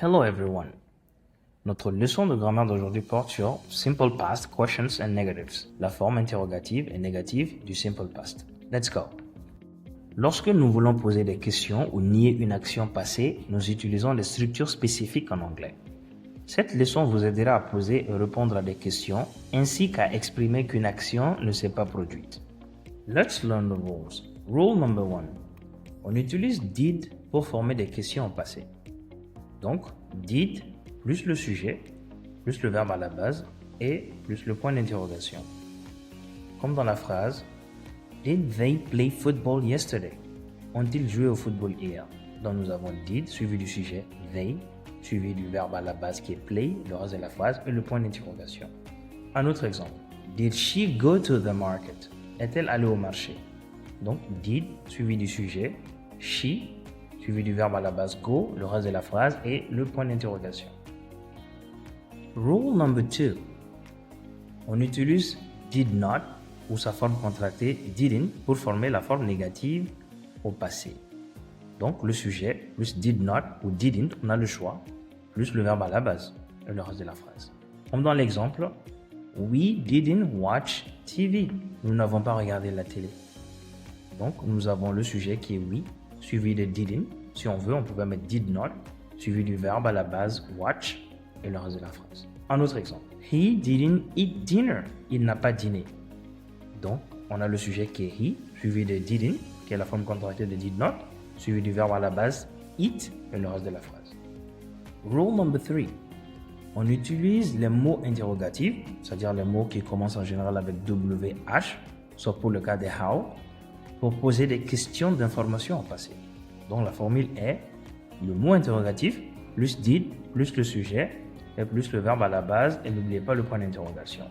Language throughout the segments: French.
Hello everyone. Notre leçon de grammaire d'aujourd'hui porte sur simple past, questions and negatives, la forme interrogative et négative du simple past. Let's go. Lorsque nous voulons poser des questions ou nier une action passée, nous utilisons des structures spécifiques en anglais. Cette leçon vous aidera à poser et répondre à des questions, ainsi qu'à exprimer qu'une action ne s'est pas produite. Let's learn the rules. Rule number 1. On utilise did pour former des questions au passé. Donc, did plus le sujet, plus le verbe à la base et plus le point d'interrogation. Comme dans la phrase Did they play football yesterday? Ont-ils joué au football hier? Donc nous avons did suivi du sujet they, suivi du verbe à la base qui est play, le reste de la phrase et le point d'interrogation. Un autre exemple. Did she go to the market? Est-elle allée au marché? Donc did suivi du sujet, she suivi du verbe à la base go, le reste de la phrase et le point d'interrogation. Rule number 2. On utilise did not ou sa forme contractée didn't pour former la forme négative au passé. Donc le sujet plus did not ou didn't, on a le choix, plus le verbe à la base et le reste de la phrase. Comme dans l'exemple, we didn't watch TV. Nous n'avons pas regardé la télé. Donc nous avons le sujet qui est we, suivi de didn't. Si on veut, on peut mettre did not, suivi du verbe à la base watch et le reste de la phrase. Un autre exemple. He didn't eat dinner. Il n'a pas dîné. Donc, on a le sujet qui est he, suivi de didn't, qui est la forme contractée de did not, suivi du verbe à la base eat et le reste de la phrase. Rule number 3. On utilise les mots interrogatifs, c'est-à-dire les mots qui commencent en général avec WH, sauf pour le cas de how, pour poser des questions d'information au passé. Donc, la formule est le mot interrogatif plus did plus le sujet et plus le verbe à la base et n'oubliez pas le point d'interrogation.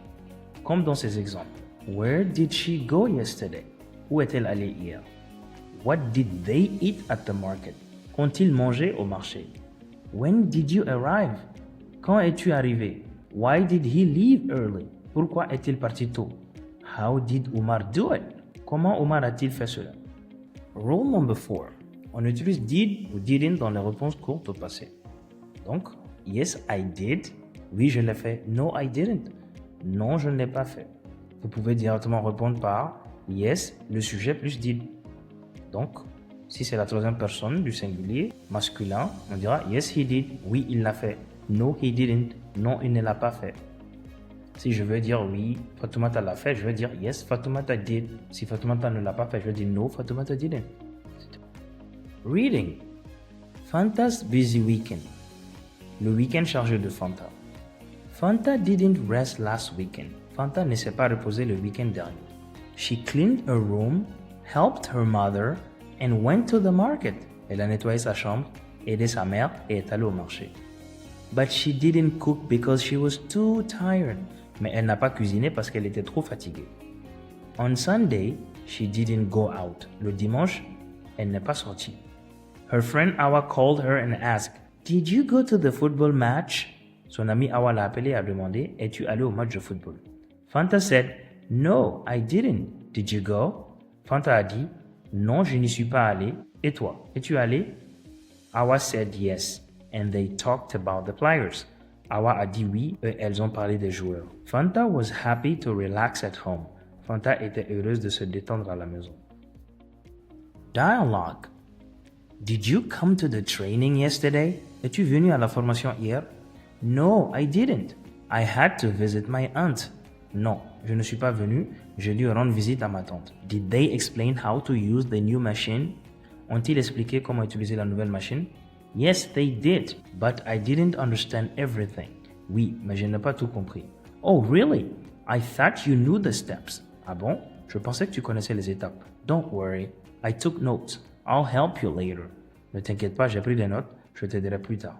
Comme dans ces exemples. Where did she go yesterday? Où est-elle allée hier? What did they eat at the market? Qu'ont-ils mangé au marché? When did you arrive? Quand es-tu arrivé? Why did he leave early? Pourquoi est-il parti tôt? How did Omar do it? Comment Omar a-t-il fait cela? Rule number 4. On utilise did ou didn't dans les réponses courtes au passé. Donc, yes, I did. Oui, je l'ai fait. No, I didn't. Non, je ne l'ai pas fait. Vous pouvez directement répondre par yes, le sujet plus did. Donc, si c'est la troisième personne du singulier masculin, on dira yes, he did. Oui, il l'a fait. No, he didn't. Non, il ne l'a pas fait. Si je veux dire oui, Fatoumata l'a fait, je vais dire yes, Fatoumata did. Si Fatoumata ne l'a pas fait, je vais dire no, Fatoumata didn't. Reading. Fanta's busy weekend. Le week-end chargé de Fanta. Fanta didn't rest last weekend. Fanta ne s'est pas reposée le week-end dernier. She cleaned her room, helped her mother, and went to the market. Elle a nettoyé sa chambre, aidé sa mère et est allée au marché. But she didn't cook because she was too tired. Mais elle n'a pas cuisiné parce qu'elle était trop fatiguée. On Sunday, she didn't go out. Le dimanche, elle n'est pas sortie. Her friend Awa called her and asked, Did you go to the football match? Son ami Awa l'a appelé et a demandé, Es-tu allé au match de football? Fanta said, No, I didn't. Did you go? Fanta a dit, Non, je n'y suis pas allé. Et toi, es-tu allé? Awa said yes, and they talked about the players. Awa a dit oui, et elles ont parlé des joueurs. Fanta was happy to relax at home. Fanta était heureuse de se détendre à la maison. Dialogue. Did you come to the training yesterday? Es-tu venu à la formation hier? No, I didn't. I had to visit my aunt. Non, je ne suis pas venu, j'ai dû rendre visite à ma tante. Did they explain how to use the new machine? Ont-ils expliqué comment utiliser la nouvelle machine? Yes, they did, but I didn't understand everything. Oui, mais je n'ai pas tout compris. Oh, really? I thought you knew the steps. Ah bon? Je pensais que tu connaissais les étapes. Don't worry, I took notes. I'll help you later. Ne t'inquiète pas, j'ai pris des notes, je t'aiderai plus tard.